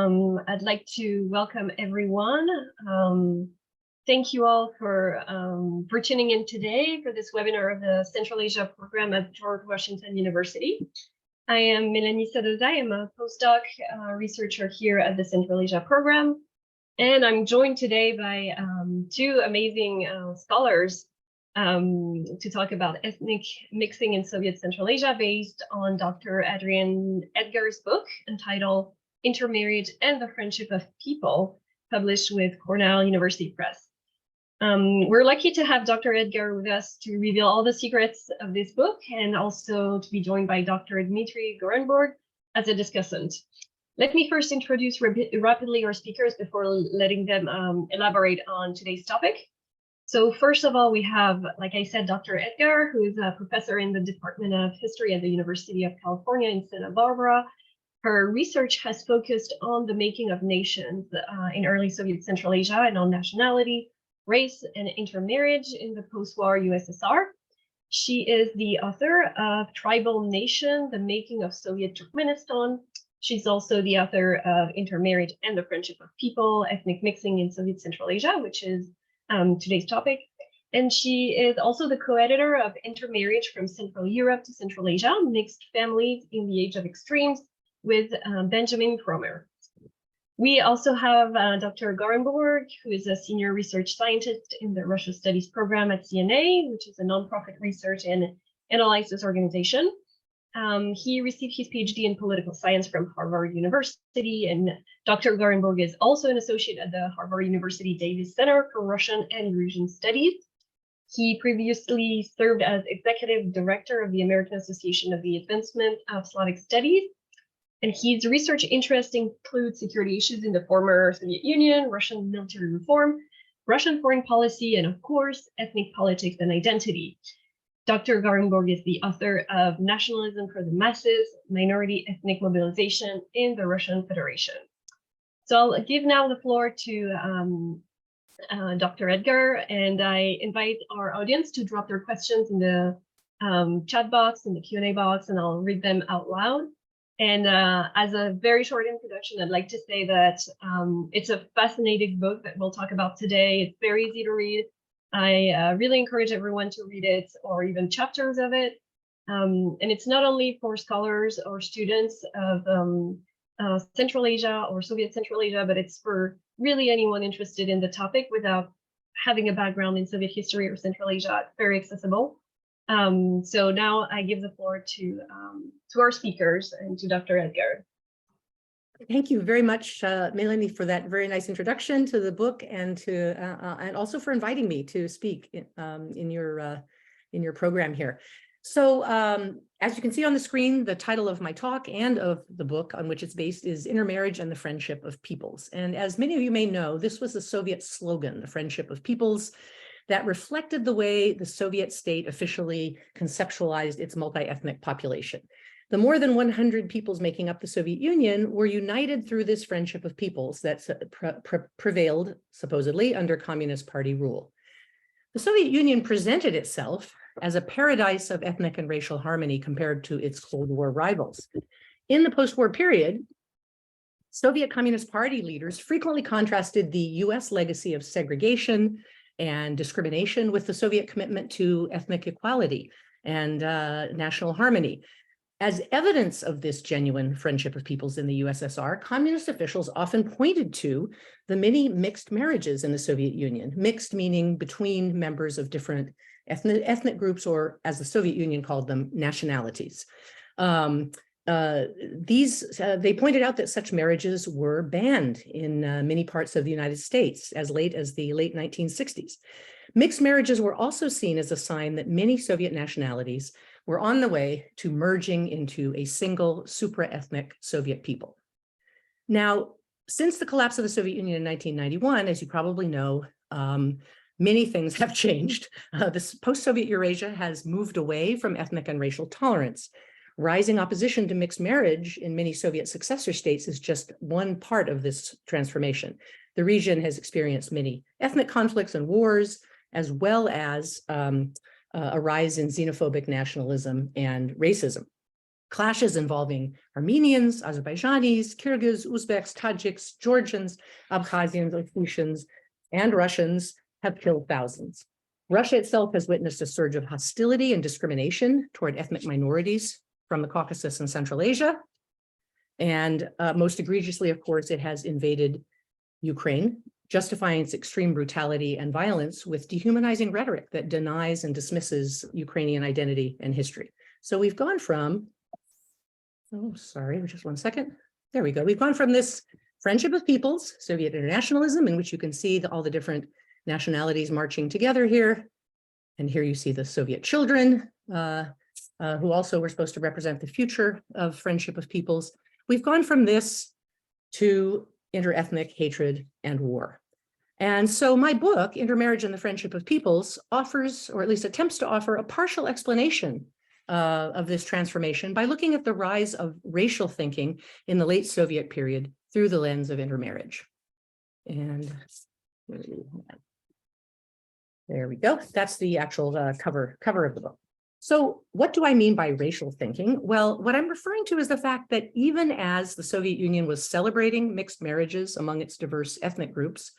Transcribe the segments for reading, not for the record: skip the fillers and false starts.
I'd like to welcome everyone. Thank you all for tuning in today for this webinar of the Central Asia program at George Washington University. I am Mélanie Sadozaï. I'm a postdoc researcher here at the Central Asia program. And I'm joined today by two amazing scholars to talk about ethnic mixing in Soviet Central Asia based on Dr. Adrienne Edgar's book entitled Intermarriage and the Friendship of People, published with Cornell University Press. We're lucky to have Dr. Edgar with us to reveal all the secrets of this book and also to be joined by Dr. Dmitry Gorenburg as a discussant. Let me first introduce rapidly our speakers before letting them elaborate on today's topic. So first of all, we have, like I said, Dr. Edgar, who is a professor in the Department of History at the University of California in Santa Barbara. Her research has focused on the making of nations in early Soviet Central Asia and on nationality, race, and intermarriage in the post-war USSR. She is the author of Tribal Nation, The Making of Soviet Turkmenistan. She's also the author of Intermarriage and the Friendship of People, Ethnic Mixing in Soviet Central Asia, which is today's topic. And she is also the co-editor of Intermarriage from Central Europe to Central Asia, Mixed Families in the Age of Extremes, with Benjamin Fromer. We also have Dr. Gorenburg, who is a senior research scientist in the Russia Studies program at CNA, which is a nonprofit research and analysis organization. He received his PhD in political science from Harvard University, and Dr. Gorenburg is also an associate at the Harvard University Davis Center for Russian and Eurasian Studies. He previously served as executive director of the American Association of the Advancement of Slavic Studies. And his research interests include security issues in the former Soviet Union, Russian military reform, Russian foreign policy, and of course, ethnic politics and identity. Dr. Gorenburg is the author of Nationalism for the Masses, Minority Ethnic Mobilization in the Russian Federation. So I'll give now the floor to Dr. Edgar, and I invite our audience to drop their questions in the chat box, in the Q&A box, and I'll read them out loud. And as a very short introduction, I'd like to say that it's a fascinating book that we'll talk about today. It's very easy to read. I really encourage everyone to read it or even chapters of it. And it's not only for scholars or students of Central Asia or Soviet Central Asia, but it's for really anyone interested in the topic without having a background in Soviet history or Central Asia. It's very accessible. So now I give the floor to our speakers and to Dr. Edgar. Thank you very much, Mélanie, for that very nice introduction to the book and also for inviting me to speak in your program here. So as you can see on the screen, the title of my talk and of the book on which it's based is Intermarriage and the Friendship of Peoples. And as many of you may know, this was the Soviet slogan, the Friendship of Peoples, that reflected the way the Soviet state officially conceptualized its multi-ethnic population. The more than 100 peoples making up the Soviet Union were united through this friendship of peoples that prevailed, supposedly, under Communist Party rule. The Soviet Union presented itself as a paradise of ethnic and racial harmony compared to its Cold War rivals. In the post-war period, Soviet Communist Party leaders frequently contrasted the US legacy of segregation and discrimination with the Soviet commitment to ethnic equality and national harmony. As evidence of this genuine friendship of peoples in the USSR, communist officials often pointed to the many mixed marriages in the Soviet Union, mixed meaning between members of different ethnic groups, or as the Soviet Union called them, nationalities. They pointed out that such marriages were banned in many parts of the United States as late as the late 1960s. Mixed marriages were also seen as a sign that many Soviet nationalities were on the way to merging into a single supra-ethnic Soviet people. Now, since the collapse of the Soviet Union in 1991, as you probably know, many things have changed. This post-Soviet Eurasia has moved away from ethnic and racial tolerance. Rising opposition to mixed marriage in many Soviet successor states is just one part of this transformation. The region has experienced many ethnic conflicts and wars, as well as a rise in xenophobic nationalism and racism. Clashes involving Armenians, Azerbaijanis, Kyrgyz, Uzbeks, Tajiks, Georgians, Abkhazians, Ossetians, and Russians have killed thousands. Russia itself has witnessed a surge of hostility and discrimination toward ethnic minorities from the Caucasus and Central Asia. And most egregiously, of course, it has invaded Ukraine, justifying its extreme brutality and violence with dehumanizing rhetoric that denies and dismisses Ukrainian identity and history. So we've gone from, oh, sorry, just one second. There we go. We've gone from this friendship of peoples, Soviet internationalism, in which you can see all the different nationalities marching together here. And here you see the Soviet children, who also were supposed to represent the future of friendship of peoples. We've gone from this to interethnic hatred and war. And so my book, Intermarriage and the Friendship of Peoples, offers, or at least attempts to offer, a partial explanation of this transformation by looking at the rise of racial thinking in the late Soviet period through the lens of intermarriage. And there we go. That's the actual cover of the book. So what do I mean by racial thinking? Well, what I'm referring to is the fact that even as the Soviet Union was celebrating mixed marriages among its diverse ethnic groups,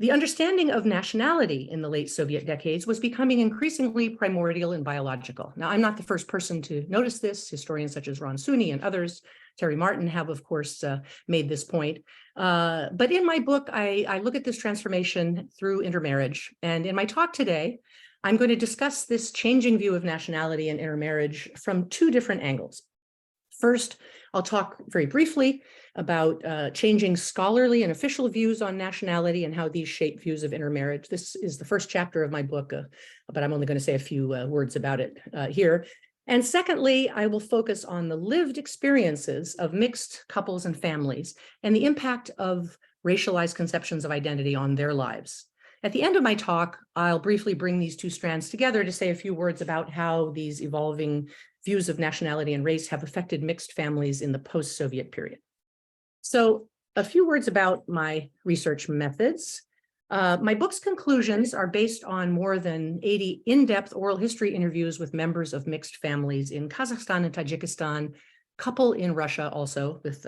the understanding of nationality in the late Soviet decades was becoming increasingly primordial and biological. Now, I'm not the first person to notice this. Historians such as Ron Suney and others, Terry Martin, have, of course, made this point. But in my book, I look at this transformation through intermarriage. And in my talk today, I'm going to discuss this changing view of nationality and intermarriage from two different angles. First, I'll talk very briefly about changing scholarly and official views on nationality and how these shape views of intermarriage. This is the first chapter of my book, but I'm only going to say a few words about it here. And secondly, I will focus on the lived experiences of mixed couples and families and the impact of racialized conceptions of identity on their lives. At the end of my talk, I'll briefly bring these two strands together to say a few words about how these evolving views of nationality and race have affected mixed families in the post-Soviet period. So a few words about my research methods. My book's conclusions are based on more than 80 in-depth oral history interviews with members of mixed families in Kazakhstan and Tajikistan, couple in Russia also, with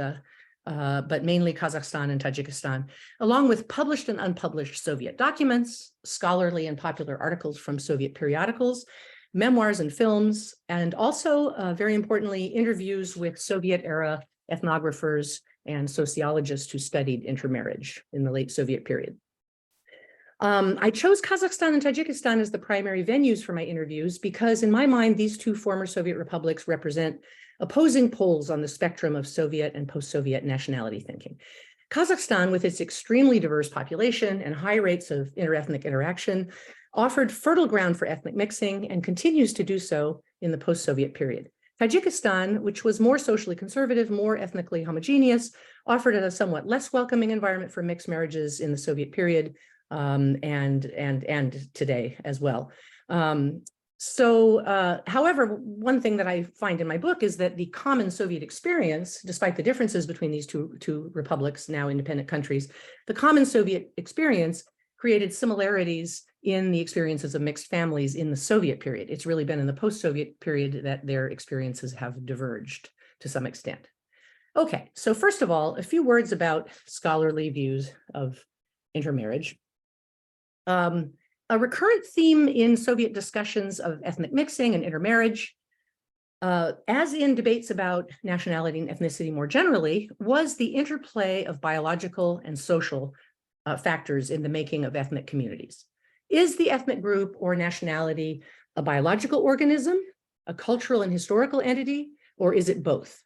but mainly Kazakhstan and Tajikistan, along with published and unpublished Soviet documents, scholarly and popular articles from Soviet periodicals, memoirs and films, and also, very importantly, interviews with Soviet-era ethnographers and sociologists who studied intermarriage in the late Soviet period. I chose Kazakhstan and Tajikistan as the primary venues for my interviews because, in my mind, these two former Soviet republics represent opposing poles on the spectrum of Soviet and post-Soviet nationality thinking. Kazakhstan, with its extremely diverse population and high rates of interethnic interaction, offered fertile ground for ethnic mixing and continues to do so in the post-Soviet period. Tajikistan, which was more socially conservative, more ethnically homogeneous, offered a somewhat less welcoming environment for mixed marriages in the Soviet period and today as well. However, one thing that I find in my book is that the common Soviet experience, despite the differences between these two republics, now independent countries, the common Soviet experience created similarities in the experiences of mixed families in the Soviet period. It's really been in the post-Soviet period that their experiences have diverged to some extent. Okay, so first of all, a few words about scholarly views of intermarriage. A recurrent theme in Soviet discussions of ethnic mixing and intermarriage, as in debates about nationality and ethnicity more generally, was the interplay of biological and social factors in the making of ethnic communities. Is the ethnic group or nationality a biological organism, a cultural and historical entity, or is it both?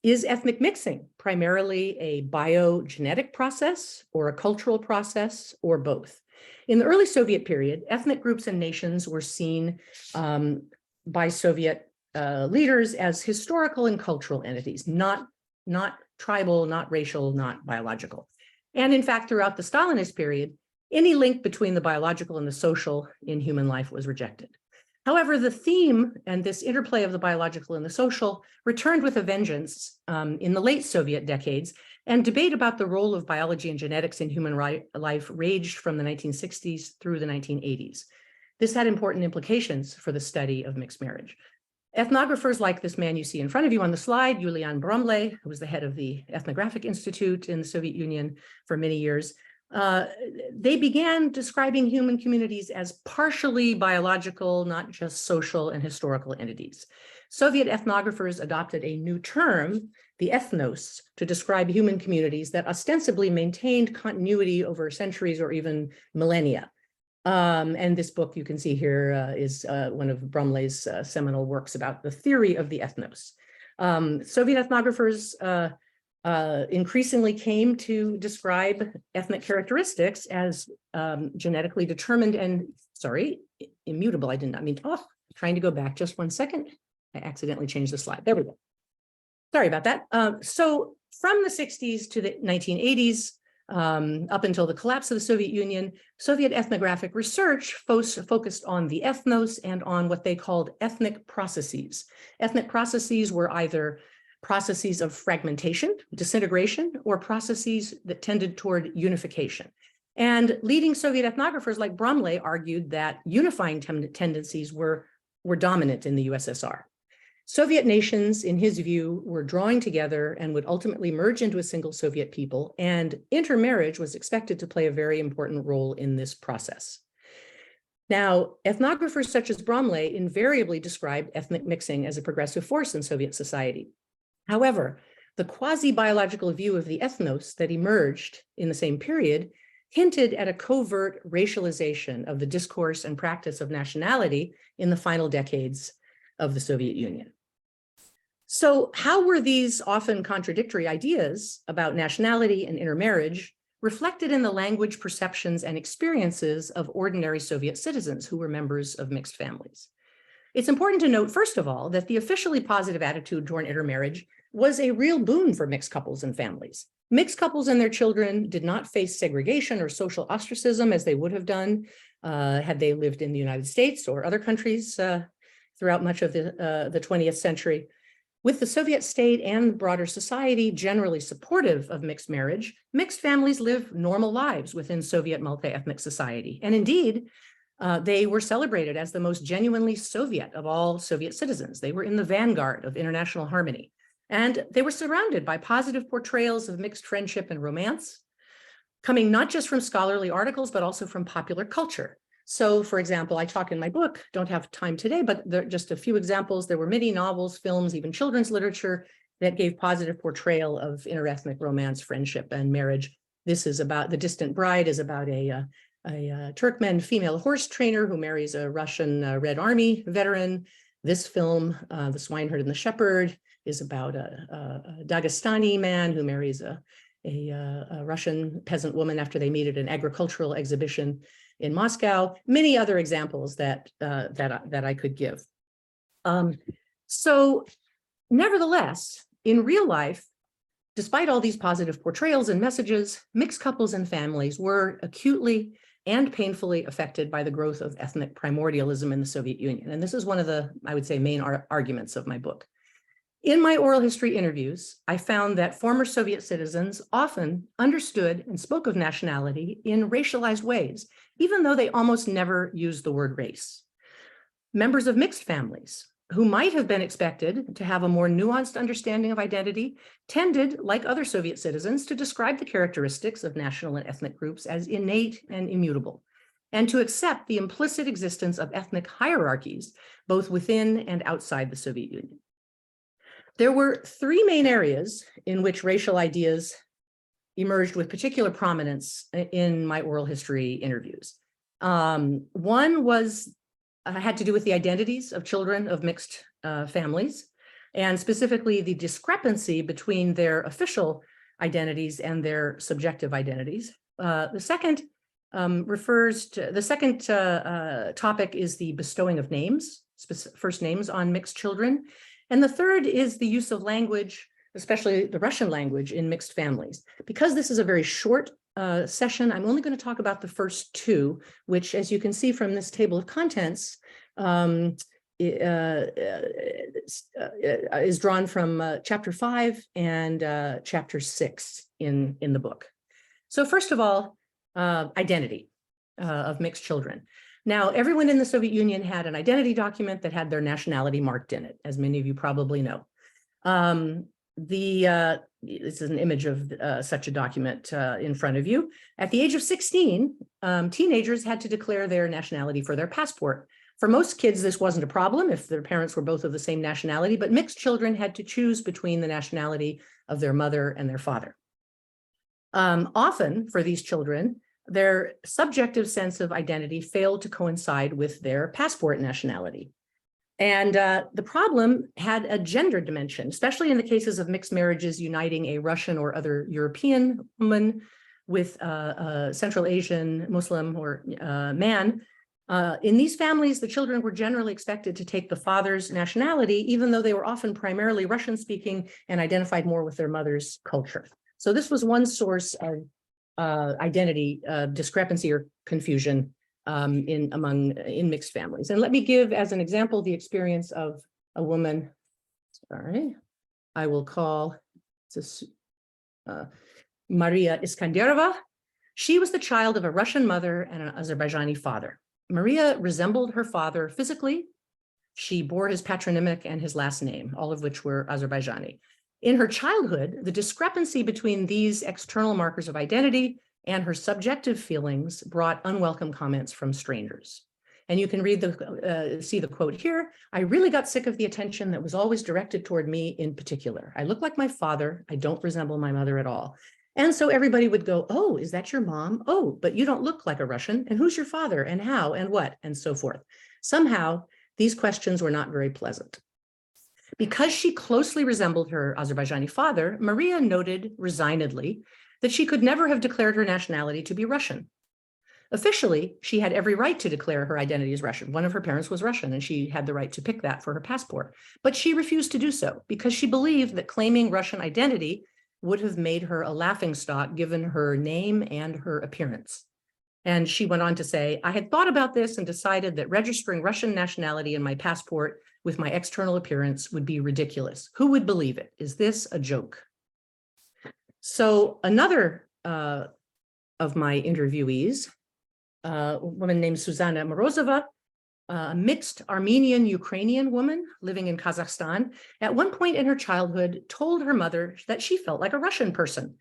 Is ethnic mixing primarily a biogenetic process or a cultural process, or both? In the early Soviet period, ethnic groups and nations were seen by Soviet leaders as historical and cultural entities, not tribal, not racial, not biological. And in fact, throughout the Stalinist period, any link between the biological and the social in human life was rejected. However, the theme and this interplay of the biological and the social returned with a vengeance in the late Soviet decades, and debate about the role of biology and genetics in human life raged from the 1960s through the 1980s. This had important implications for the study of mixed marriage. Ethnographers like this man you see in front of you on the slide, Julian Bromley, who was the head of the Ethnographic Institute in the Soviet Union for many years, they began describing human communities as partially biological, not just social and historical entities. Soviet ethnographers adopted a new term, the ethnos, to describe human communities that ostensibly maintained continuity over centuries or even millennia. And this book you can see here is one of Bromley's seminal works about the theory of the ethnos. Soviet ethnographers increasingly came to describe ethnic characteristics as genetically determined and, sorry, immutable. I did not mean to, trying to go back just one second. I accidentally changed the slide. There we go. Sorry about that. So from the 60s to the 1980s, up until the collapse of the Soviet Union, Soviet ethnographic research focused on the ethnos and on what they called ethnic processes. Ethnic processes were either processes of fragmentation, disintegration, or processes that tended toward unification. And leading Soviet ethnographers like Bromley argued that unifying tendencies were dominant in the USSR. Soviet nations, in his view, were drawing together and would ultimately merge into a single Soviet people, and intermarriage was expected to play a very important role in this process. Now, ethnographers such as Bromley invariably described ethnic mixing as a progressive force in Soviet society. However, the quasi-biological view of the ethnos that emerged in the same period hinted at a covert racialization of the discourse and practice of nationality in the final decades of the Soviet Union. So how were these often contradictory ideas about nationality and intermarriage reflected in the language, perceptions, and experiences of ordinary Soviet citizens who were members of mixed families? It's important to note, first of all, that the officially positive attitude toward intermarriage was a real boon for mixed couples and families. Mixed couples and their children did not face segregation or social ostracism as they would have done had they lived in the United States or other countries throughout much of the 20th century. With the Soviet state and broader society generally supportive of mixed marriage, mixed families live normal lives within Soviet multi-ethnic society. And indeed, they were celebrated as the most genuinely Soviet of all Soviet citizens. They were in the vanguard of international harmony. And they were surrounded by positive portrayals of mixed friendship and romance, coming not just from scholarly articles, but also from popular culture. So, for example, I talk in my book, don't have time today, but there are just a few examples. There were many novels, films, even children's literature that gave positive portrayal of interethnic romance, friendship, and marriage. This is about The Distant Bride is about a Turkmen female horse trainer who marries a Russian Red Army veteran. This film, The Swineherd and the Shepherd, is about a Dagestani man who marries a Russian peasant woman after they meet at an agricultural exhibition in Moscow. Many other examples that I could give. So nevertheless, in real life, despite all these positive portrayals and messages, mixed couples and families were acutely and painfully affected by the growth of ethnic primordialism in the Soviet Union. And this is one of the, I would say, main arguments of my book. In my oral history interviews, I found that former Soviet citizens often understood and spoke of nationality in racialized ways, even though they almost never used the word race. Members of mixed families, who might have been expected to have a more nuanced understanding of identity, tended, like other Soviet citizens, to describe the characteristics of national and ethnic groups as innate and immutable, and to accept the implicit existence of ethnic hierarchies, both within and outside the Soviet Union. There were three main areas in which racial ideas emerged with particular prominence in my oral history interviews. One was had to do with the identities of children of mixed families, and specifically the discrepancy between their official identities and their subjective identities. The second topic is the bestowing of names, first names on mixed children. And the third is the use of language, especially the Russian language, in mixed families. Because this is a very short session, I'm only going to talk about the first two, which, as you can see from this table of contents, is drawn from chapter 5 and chapter 6 in the book. So first of all, identity of mixed children. Now, everyone in the Soviet Union had an identity document that had their nationality marked in it, as many of you probably know. This is an image of such a document in front of you. At the age of 16, teenagers had to declare their nationality for their passport. For most kids, this wasn't a problem if their parents were both of the same nationality, but mixed children had to choose between the nationality of their mother and their father. Often, for these children, their subjective sense of identity failed to coincide with their passport nationality. And the problem had a gender dimension, especially in the cases of mixed marriages uniting a Russian or other European woman with a Central Asian Muslim or man. In these families, the children were generally expected to take the father's nationality, even though they were often primarily Russian-speaking and identified more with their mother's culture. So this was one source of identity discrepancy or confusion in mixed families. And let me give as an example the experience of a woman, sorry, I will call this Maria Iskanderova. She was the child of a Russian mother and an Azerbaijani father. Maria resembled her father physically. She bore his patronymic and his last name, all of which were Azerbaijani. In her childhood, the discrepancy between these external markers of identity and her subjective feelings brought unwelcome comments from strangers. And you can read see the quote here. "I really got sick of the attention that was always directed toward me in particular. I look like my father. I don't resemble my mother at all." And so everybody would go, "Oh, is that your mom? Oh, but you don't look like a Russian. And who's your father? And how? And what?" And so forth. Somehow, these questions were not very pleasant. Because she closely resembled her Azerbaijani father, Maria noted resignedly that she could never have declared her nationality to be Russian. Officially, she had every right to declare her identity as Russian. One of her parents was Russian, and she had the right to pick that for her passport. But she refused to do so because she believed that claiming Russian identity would have made her a laughingstock given her name and her appearance. And she went on to say, "I had thought about this and decided that registering Russian nationality in my passport with my external appearance would be ridiculous. Who would believe it? Is this a joke?" So another of my interviewees, a woman named Susanna Morozova, a mixed Armenian-Ukrainian woman living in Kazakhstan, at one point in her childhood told her mother that she felt like a Russian person.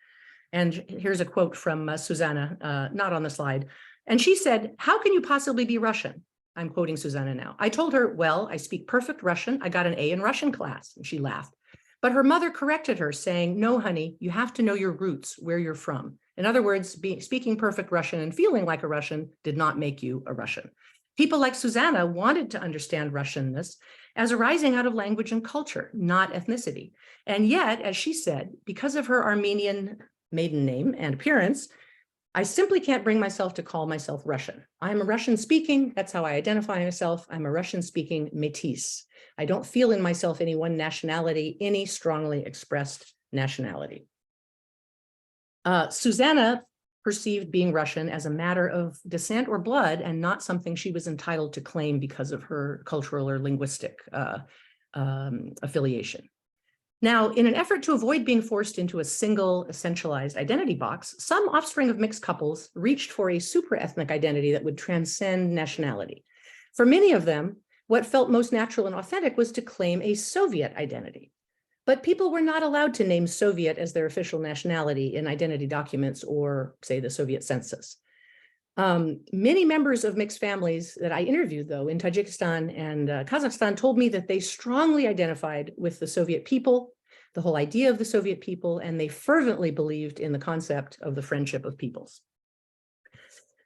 And here's a quote from Susanna, not on the slide. And she said, "How can you possibly be Russian?" I'm quoting Susanna now. "I told her, well, I speak perfect Russian. I got an A in Russian class." And she laughed. But her mother corrected her, saying, "No, honey, you have to know your roots, where you're from." In other words, speaking perfect Russian and feeling like a Russian did not make you a Russian. People like Susanna wanted to understand Russianness as arising out of language and culture, not ethnicity. And yet, as she said, because of her Armenian maiden name and appearance, "I simply can't bring myself to call myself Russian. I'm a Russian speaking, that's how I identify myself. I'm a Russian speaking métis. I don't feel in myself any one nationality, any strongly expressed nationality." Susanna perceived being Russian as a matter of descent or blood and not something she was entitled to claim because of her cultural or linguistic affiliation. Now, in an effort to avoid being forced into a single essentialized identity box, some offspring of mixed couples reached for a super-ethnic identity that would transcend nationality. For many of them, what felt most natural and authentic was to claim a Soviet identity. But people were not allowed to name Soviet as their official nationality in identity documents or, say, the Soviet census. Many members of mixed families that I interviewed, though, in Tajikistan and Kazakhstan told me that they strongly identified with the Soviet people, the whole idea of the Soviet people, and they fervently believed in the concept of the friendship of peoples.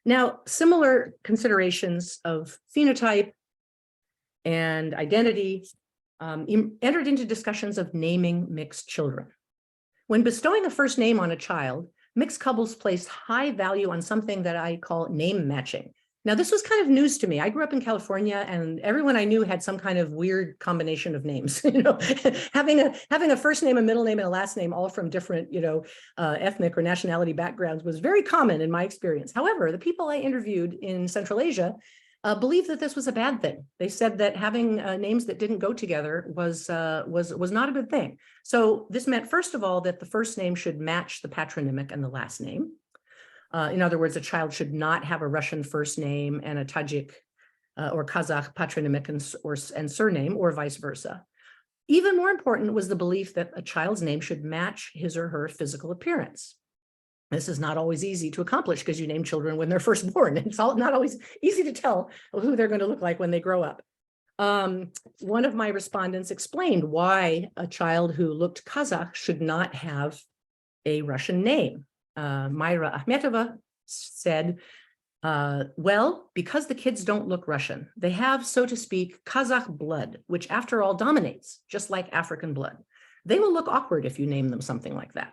Now, similar considerations of phenotype and identity entered into discussions of naming mixed children. When bestowing a first name on a child, mixed couples placed high value on something that I call name matching. Now, this was kind of news to me. I grew up in California, and everyone I knew had some kind of weird combination of names. Having a first name, a middle name, and a last name, all from different, ethnic or nationality backgrounds, was very common in my experience. However, the people I interviewed in Central Asia believed that this was a bad thing. They said that having names that didn't go together was not a good thing. So this meant, first of all, that the first name should match the patronymic and the last name. In other words, a child should not have a Russian first name and a Tajik or Kazakh patronymic and surname, or vice versa. Even more important was the belief that a child's name should match his or her physical appearance. This is not always easy to accomplish because you name children when they're first born. It's not always easy to tell who they're going to look like when they grow up. One of my respondents explained why a child who looked Kazakh should not have a Russian name. Myra Akhmetova said, well, because the kids don't look Russian, they have, so to speak, Kazakh blood, which after all dominates, just like African blood. They will look awkward if you name them something like that.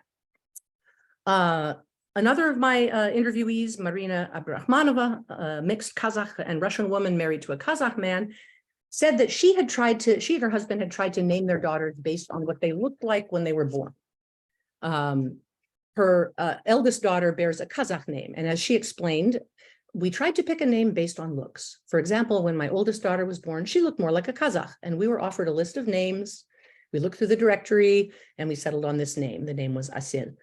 Another of my interviewees, Marina Abdrakhmanova, a mixed Kazakh and Russian woman married to a Kazakh man, said that she and her husband had tried to name their daughters based on what they looked like when they were born. Her eldest daughter bears a Kazakh name, and as she explained, we tried to pick a name based on looks. For example, when my oldest daughter was born, she looked more like a Kazakh, and we were offered a list of names. We looked through the directory, and we settled on this name. The name was Asil.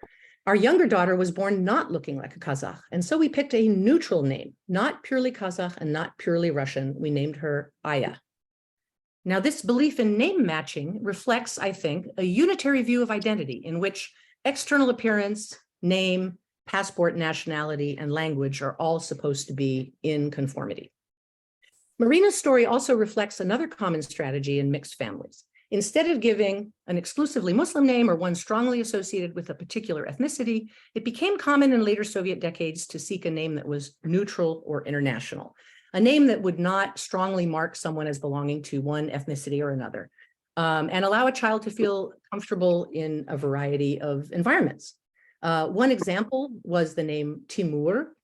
Our younger daughter was born not looking like a Kazakh, and so we picked a neutral name, not purely Kazakh and not purely Russian. We named her Aya. Now, this belief in name matching reflects, I think, a unitary view of identity in which external appearance, name, passport, nationality, and language are all supposed to be in conformity. Marina's story also reflects another common strategy in mixed families. Instead of giving an exclusively Muslim name or one strongly associated with a particular ethnicity, it became common in later Soviet decades to seek a name that was neutral or international, a name that would not strongly mark someone as belonging to one ethnicity or another, and allow a child to feel comfortable in a variety of environments. One example was the name Timur,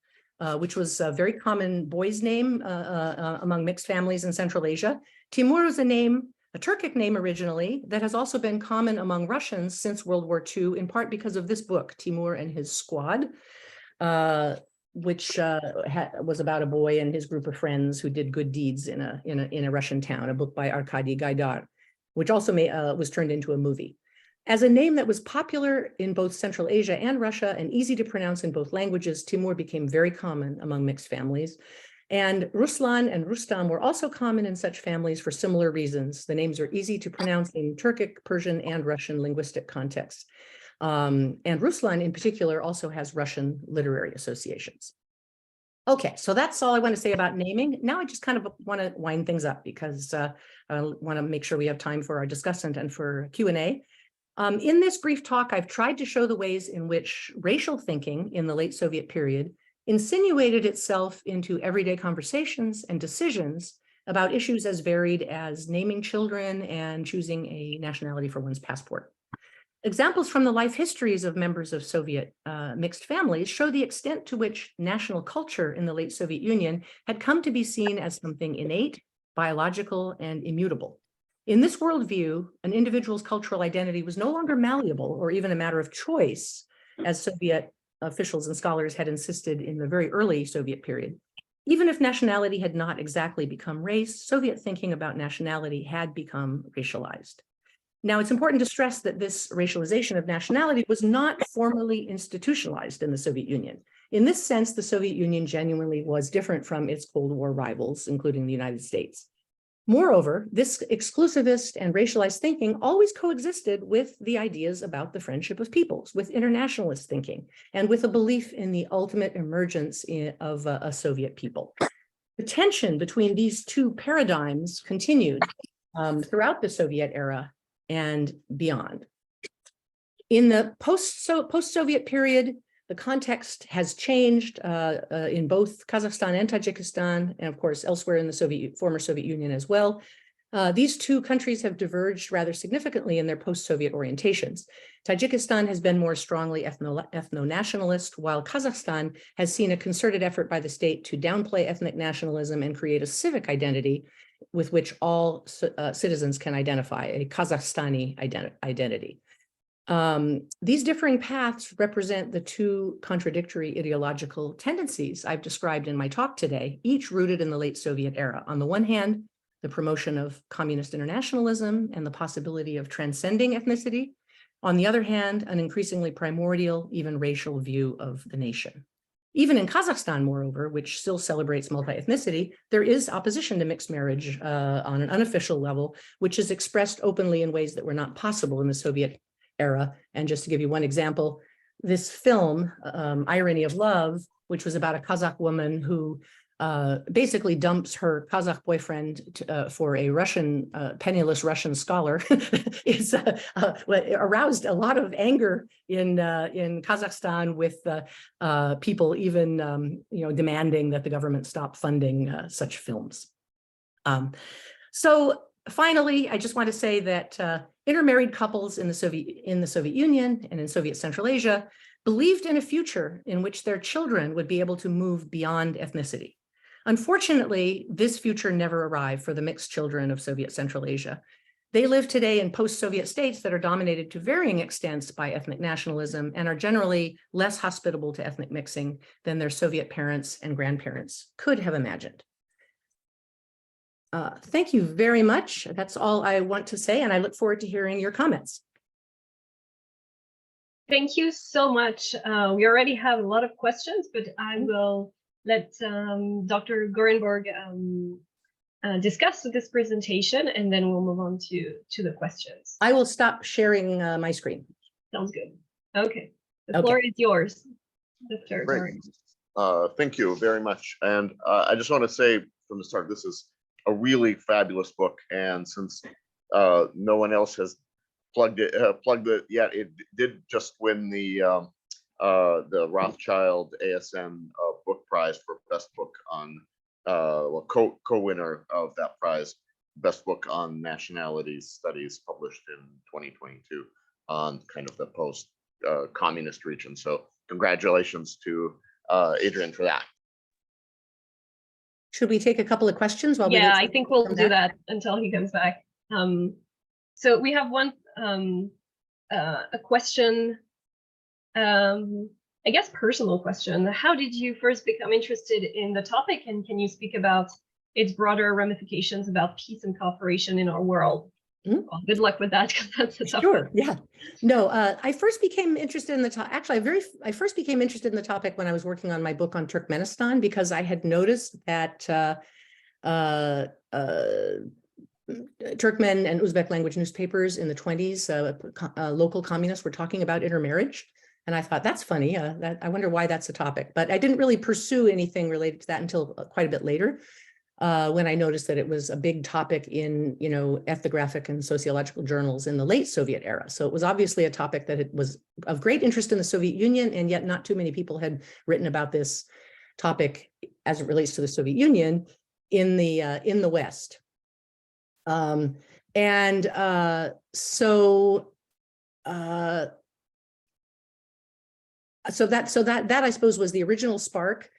which was a very common boy's name among mixed families in Central Asia. Timur is a Turkic name originally, that has also been common among Russians since World War II, in part because of this book, Timur and His Squad, which was about a boy and his group of friends who did good deeds in a Russian town, a book by Arkady Gaidar, which also was turned into a movie. As a name that was popular in both Central Asia and Russia and easy to pronounce in both languages, Timur became very common among mixed families. And Ruslan and Rustam were also common in such families for similar reasons. The names are easy to pronounce in Turkic, Persian, and Russian linguistic contexts. And Ruslan in particular also has Russian literary associations. Okay, so that's all I want to say about naming. Now I just kind of want to wind things up because I want to make sure we have time for our discussant and for Q&A. In this brief talk, I've tried to show the ways in which racial thinking in the late Soviet period insinuated itself into everyday conversations and decisions about issues as varied as naming children and choosing a nationality for one's passport. Examples from the life histories of members of Soviet mixed families show the extent to which national culture in the late Soviet Union had come to be seen as something innate, biological, and immutable. In this worldview, an individual's cultural identity was no longer malleable or even a matter of choice, as Soviet officials and scholars had insisted in the very early Soviet period. Even if nationality had not exactly become race, Soviet thinking about nationality had become racialized. Now, it's important to stress that this racialization of nationality was not formally institutionalized in the Soviet Union. In this sense, the Soviet Union genuinely was different from its Cold War rivals, including the United States. Moreover, this exclusivist and racialized thinking always coexisted with the ideas about the friendship of peoples, with internationalist thinking, and with a belief in the ultimate emergence of a Soviet people. The tension between these two paradigms continued throughout the Soviet era and beyond. In the post-Soviet period, the context has changed in both Kazakhstan and Tajikistan, and of course, elsewhere in the former Soviet Union as well. These two countries have diverged rather significantly in their post-Soviet orientations. Tajikistan has been more strongly ethno-nationalist, while Kazakhstan has seen a concerted effort by the state to downplay ethnic nationalism and create a civic identity with which all citizens can identify, a Kazakhstani identity. These differing paths represent the two contradictory ideological tendencies I've described in my talk today, each rooted in the late Soviet era. On the one hand, the promotion of communist internationalism and the possibility of transcending ethnicity. On the other hand, an increasingly primordial, even racial view of the nation. Even in Kazakhstan, moreover, which still celebrates multi-ethnicity, there is opposition to mixed marriage on an unofficial level, which is expressed openly in ways that were not possible in the Soviet era. And just to give you one example, this film, Irony of Love, which was about a Kazakh woman who basically dumps her Kazakh boyfriend for a Russian, penniless Russian scholar, is aroused a lot of anger in Kazakhstan, with people even demanding that the government stop funding such films. So finally, I just want to say that intermarried couples in the Soviet Union and in Soviet Central Asia believed in a future in which their children would be able to move beyond ethnicity. Unfortunately, this future never arrived for the mixed children of Soviet Central Asia. They live today in post-Soviet states that are dominated to varying extents by ethnic nationalism and are generally less hospitable to ethnic mixing than their Soviet parents and grandparents could have imagined. Thank you very much. That's all I want to say, and I look forward to hearing your comments. Thank you so much. We already have a lot of questions, but I will let Dr. Gorenburg discuss this presentation, and then we'll move on to the questions. I will stop sharing my screen. Sounds good. Okay, the floor is yours, Dr. Great. Thank you very much. And I just want to say from the start, this is a really fabulous book, and since no one else has plugged it yet, it did just win the Rothschild ASN book prize for best book on co-winner of that prize, best book on nationalities studies, published in 2022 on kind of the post communist region. So congratulations to Adrienne for that. Should we take a couple of questions while yeah, I think we'll do that until he comes back. So we have one a question, I guess personal question. How did you first become interested in the topic, and can you speak about its broader ramifications about peace and cooperation in our world? Well, good luck with that, because that's a tough one. Yeah. No, I first became interested in the topic. Actually, I first became interested in the topic when I was working on my book on Turkmenistan, because I had noticed that Turkmen and Uzbek language newspapers in the 20s, local communists were talking about intermarriage. And I thought, that's funny. I wonder why that's a topic. But I didn't really pursue anything related to that until quite a bit later, when I noticed that it was a big topic in, ethnographic and sociological journals in the late Soviet era. So it was obviously a topic that it was of great interest in the Soviet Union, and yet not too many people had written about this topic as it relates to the Soviet Union in the West. So that I suppose was the original spark.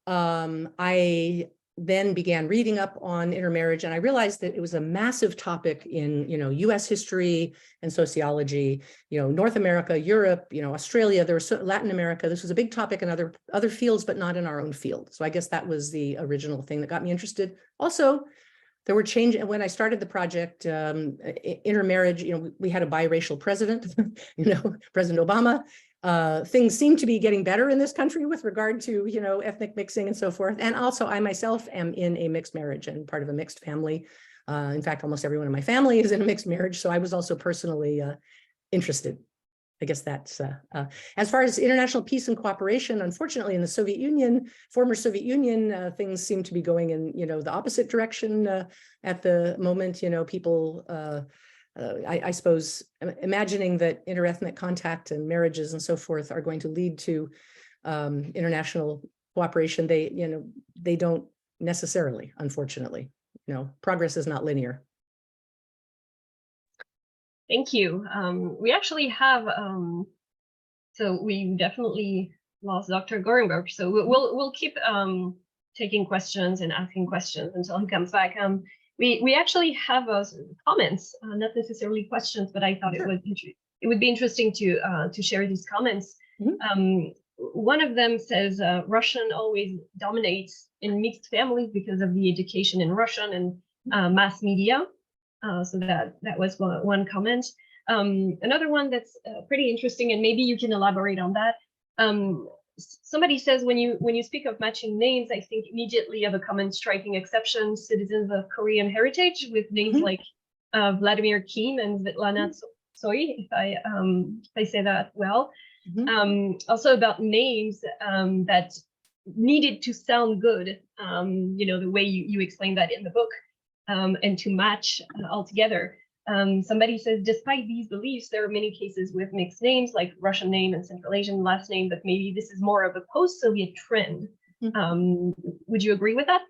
I then began reading up on intermarriage, and I realized that it was a massive topic in US history and sociology, North America, Europe, Australia, there was Latin America. This was a big topic in other fields, but not in our own field. So I guess that was the original thing that got me interested. Also, there were changes when I started the project. Intermarriage, we had a biracial president, President Obama. Things seem to be getting better in this country with regard to, ethnic mixing and so forth. And also, I myself am in a mixed marriage and part of a mixed family. In fact, almost everyone in my family is in a mixed marriage. So I was also personally interested. I guess that's as far as international peace and cooperation. Unfortunately, in the Soviet Union, former Soviet Union, things seem to be going in, the opposite direction at the moment. People, I suppose, imagining that interethnic contact and marriages and so forth are going to lead to international cooperation. They don't necessarily, unfortunately. Progress is not linear. Thank you. We actually have, so we definitely lost Dr. Gorenburg. So we'll keep taking questions and asking questions until he comes back. We actually have comments, not necessarily questions, but I thought it would be interesting to share these comments. One of them says Russian always dominates in mixed families because of the education in Russian and mass media. So that was one comment. Another one that's pretty interesting, and maybe you can elaborate on that. somebody says when you speak of matching names, I think immediately of a common striking exception, citizens of Korean heritage with names like Vladimir Kim and Svetlana Tsoi, if I say that well. Also about names that needed to sound good, the way you explained that in the book, and to match altogether. Somebody says, despite these beliefs, there are many cases with mixed names like Russian name and Central Asian last name, but maybe this is more of a post-Soviet trend. Would you agree with that?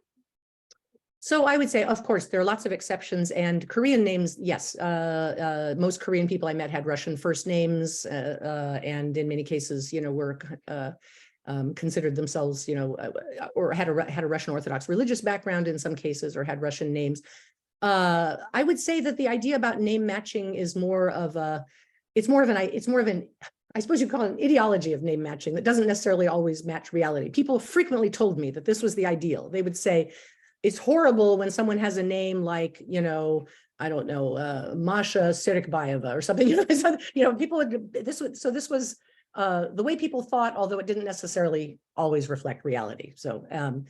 So I would say, of course, there are lots of exceptions, and Korean names, yes. Most Korean people I met had Russian first names, and in many cases, were considered themselves, or had a Russian Orthodox religious background in some cases, or had Russian names. I would say that the idea about name matching is more of an, I suppose you call it an ideology of name matching that doesn't necessarily always match reality. People frequently told me that this was the ideal. They would say, it's horrible when someone has a name like, I don't know, Masha Sirikbayeva or something. People would, this was the way people thought, although it didn't necessarily always reflect reality. So, and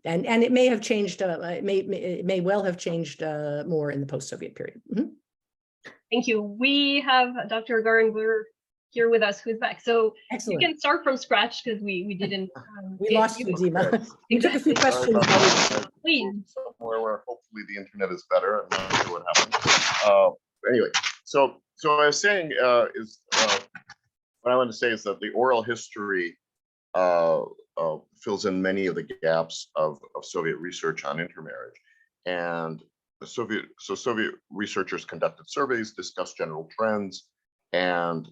it may have changed. It may well have changed more in the post-Soviet period. Thank you. We have Dr. Gorenburg here with us, who's back. So Excellent. You can start from scratch because we didn't. We lost you, Dima. You took a few questions. Please. Somewhere where hopefully the internet is better. I'm not sure what happened. Anyway, so what I was saying is what I want to say is that the oral history fills in many of the gaps of Soviet research on intermarriage, and Soviet researchers conducted surveys, discussed general trends, and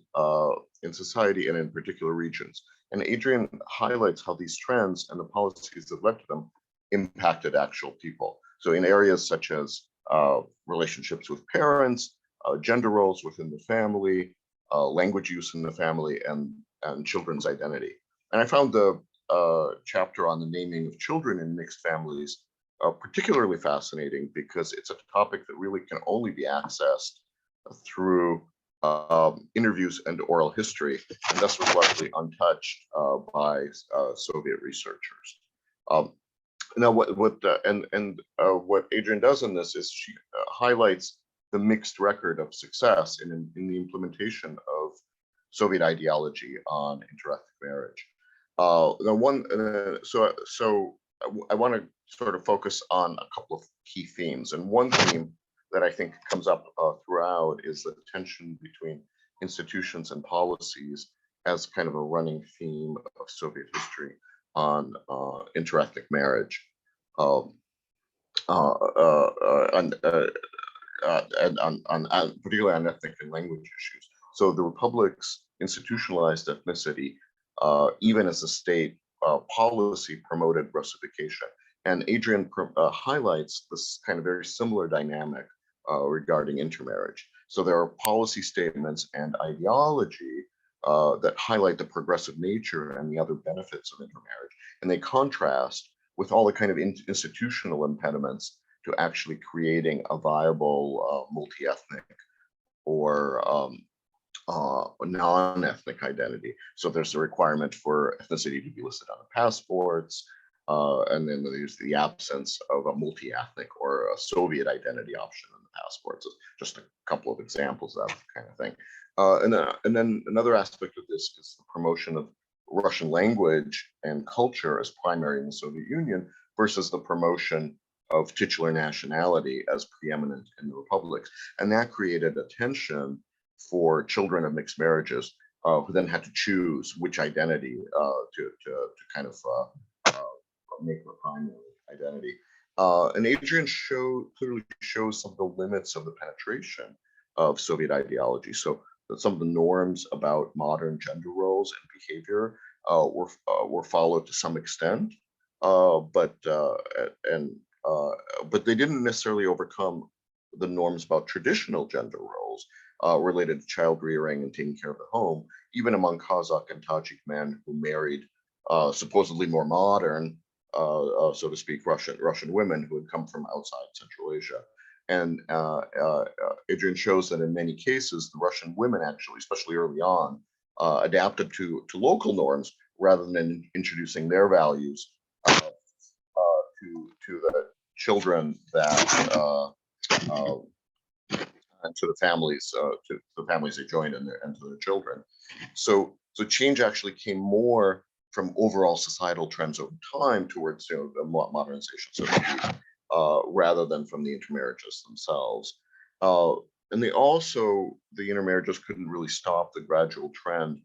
in society and in particular regions. And Adrienne highlights how these trends and the policies that led to them impacted actual people. So in areas such as relationships with parents, gender roles within the family, language use in the family, and children's identity. And I found the chapter on the naming of children in mixed families particularly fascinating because it's a topic that really can only be accessed through interviews and oral history, and thus was largely untouched by Soviet researchers. Now, what Adrienne does in this is she highlights the mixed record of success in the implementation of Soviet ideology on interethnic marriage. So I want to sort of focus on a couple of key themes, and one theme that I think comes up throughout is the tension between institutions and policies as kind of a running theme of Soviet history on interethnic marriage, and particularly on ethnic and language issues. So the republic's institutionalized ethnicity, even as a state policy, promoted Russification. And Adrienne highlights this kind of very similar dynamic regarding intermarriage. So there are policy statements and ideology that highlight the progressive nature and the other benefits of intermarriage. And they contrast with all the kind of institutional impediments to actually creating a viable multi-ethnic or non-ethnic identity. So there's a requirement for ethnicity to be listed on the passports, and then there's the absence of a multi-ethnic or a Soviet identity option in the passports. Just a couple of examples of that kind of thing. And then another aspect of this is the promotion of Russian language and culture as primary in the Soviet Union versus the promotion of titular nationality as preeminent in the republics. And that created a tension for children of mixed marriages who then had to choose which identity to kind of make their primary identity. And Adrienne clearly shows some of the limits of the penetration of Soviet ideology. So some of the norms about modern gender roles and behavior were followed to some extent, but they didn't necessarily overcome the norms about traditional gender roles related to child rearing and taking care of the home, even among Kazakh and Tajik men who married supposedly more modern, so to speak, Russian women who had come from outside Central Asia. And Adrienne shows that in many cases, the Russian women actually, especially early on, adapted to local norms rather than introducing their values to the children that and to the families they joined and to their children. So change actually came more from overall societal trends over time towards the modernization, so to speak, rather than from the intermarriages themselves. And the intermarriages couldn't really stop the gradual trend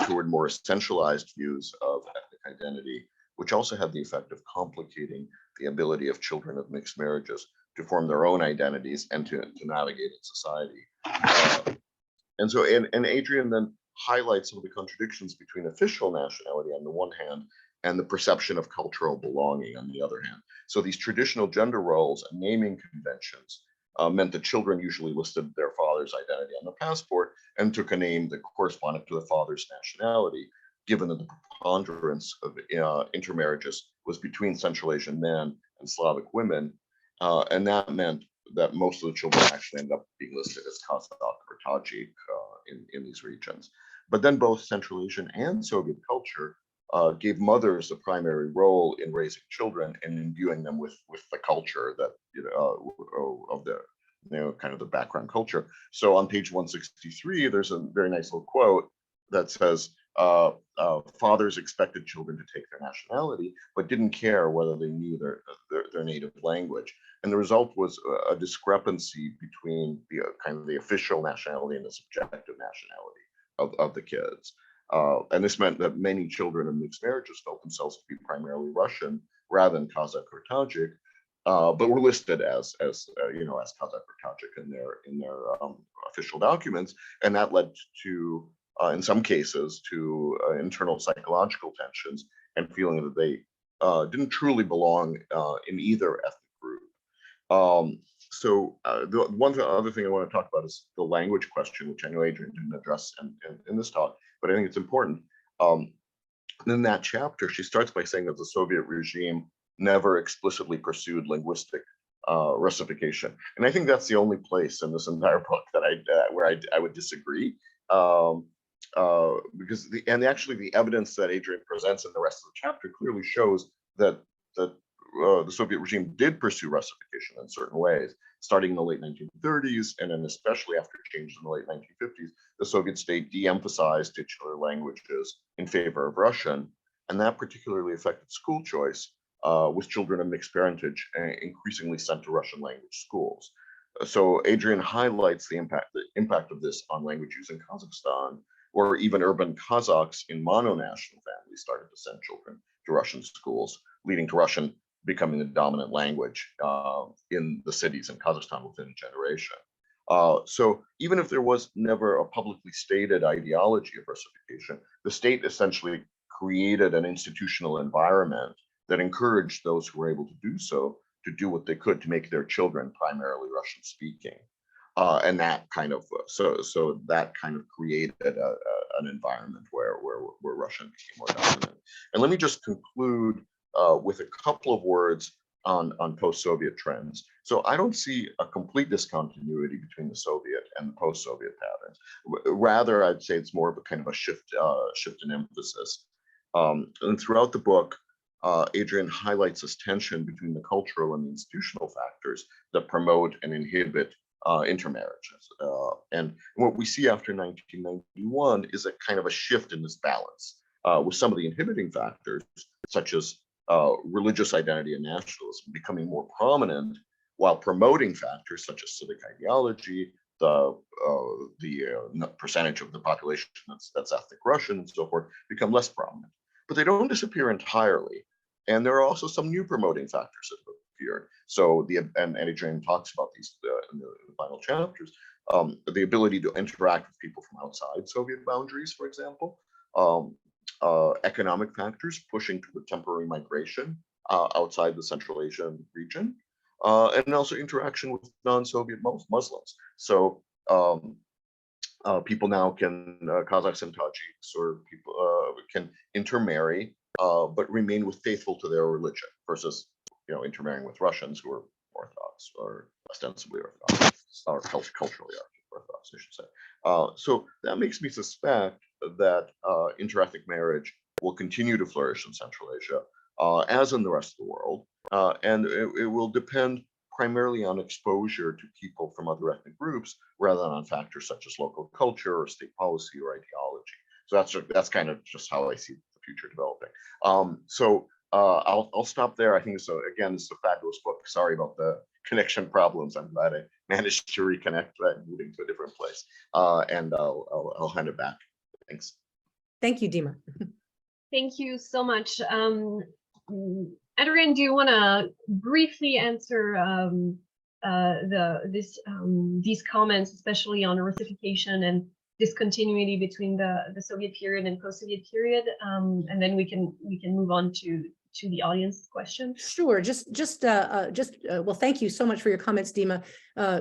toward more essentialized views of ethnic identity, which also had the effect of complicating the ability of children of mixed marriages to form their own identities and to navigate in society. And Adrienne then highlights some of the contradictions between official nationality on the one hand and the perception of cultural belonging on the other hand. So these traditional gender roles and naming conventions meant that children usually listed their father's identity on the passport and took a name that corresponded to the father's nationality, given that the preponderance of intermarriages was between Central Asian men and Slavic women. And that meant that most of the children actually ended up being listed as Kazakh or Tajik in these regions. But then both Central Asian and Soviet culture gave mothers a primary role in raising children and imbuing them with the culture that of the kind of the background culture. So on page 163, there's a very nice little quote that says, fathers expected children to take their nationality, but didn't care whether they knew their native language. And the result was a discrepancy between the kind of the official nationality and the subjective nationality of the kids. And this meant that many children in mixed marriages felt themselves to be primarily Russian rather than Kazakh or Tajik, but were listed as Kazakh or Tajik in their official documents, and that led to, in some cases, to internal psychological tensions and feeling that they didn't truly belong in either ethnic group. The one other thing I want to talk about is the language question, which I know Adrienne didn't address in this talk, but I think it's important. In that chapter, she starts by saying that the Soviet regime never explicitly pursued linguistic Russification, and I think that's the only place in this entire book that I would disagree. Because the evidence that Adrienne presents in the rest of the chapter clearly shows that the Soviet regime did pursue Russification in certain ways, starting in the late 1930s, and then especially after changes in the late 1950s, the Soviet state de-emphasized titular languages in favor of Russian, and that particularly affected school choice, with children of mixed parentage increasingly sent to Russian language schools. So Adrienne highlights the impact of this on language use in Kazakhstan, or even urban Kazakhs in mononational families started to send children to Russian schools, leading to Russian becoming the dominant language in the cities in Kazakhstan within a generation. So even if there was never a publicly stated ideology of Russification, the state essentially created an institutional environment that encouraged those who were able to do so to do what they could to make their children primarily Russian speaking. And that kind of created an environment where Russian became more dominant. And let me just conclude with a couple of words on post-Soviet trends. So I don't see a complete discontinuity between the Soviet and the post-Soviet patterns. Rather, I'd say it's more of a kind of a shift in emphasis. And throughout the book, Adrienne highlights this tension between the cultural and the institutional factors that promote and inhibit intermarriages. And what we see after 1991 is a kind of a shift in this balance, with some of the inhibiting factors, such as religious identity and nationalism, becoming more prominent, while promoting factors such as civic ideology, the percentage of the population that's ethnic Russian and so forth, become less prominent. But they don't disappear entirely. And there are also some new promoting factors that appear. So and Adrienne talks about these in the final chapters, the ability to interact with people from outside Soviet boundaries, for example, economic factors pushing toward temporary migration outside the Central Asian region, and also interaction with non-Soviet Muslims. So people now can, Kazakhs and Tajiks or people can intermarry, but remain faithful to their religion versus, intermarrying with Russians who are Orthodox or ostensibly Orthodox or culturally Orthodox, I should say. So that makes me suspect that interethnic marriage will continue to flourish in Central Asia, as in the rest of the world. And it will depend primarily on exposure to people from other ethnic groups rather than on factors such as local culture or state policy or ideology. So that's kind of just how I see the future developing. I'll stop there. I think so. Again, it's a fabulous book. Sorry about the connection problems. I'm glad I managed to reconnect that and moving to a different place. And I'll hand it back. Thanks. Thank you, Dima. Thank you so much. Adrienne, do you want to briefly answer these comments, especially on Russification and discontinuity between the Soviet period and post-Soviet period, and then we can move on to the audience questions? Sure. Well, thank you so much for your comments, Dima.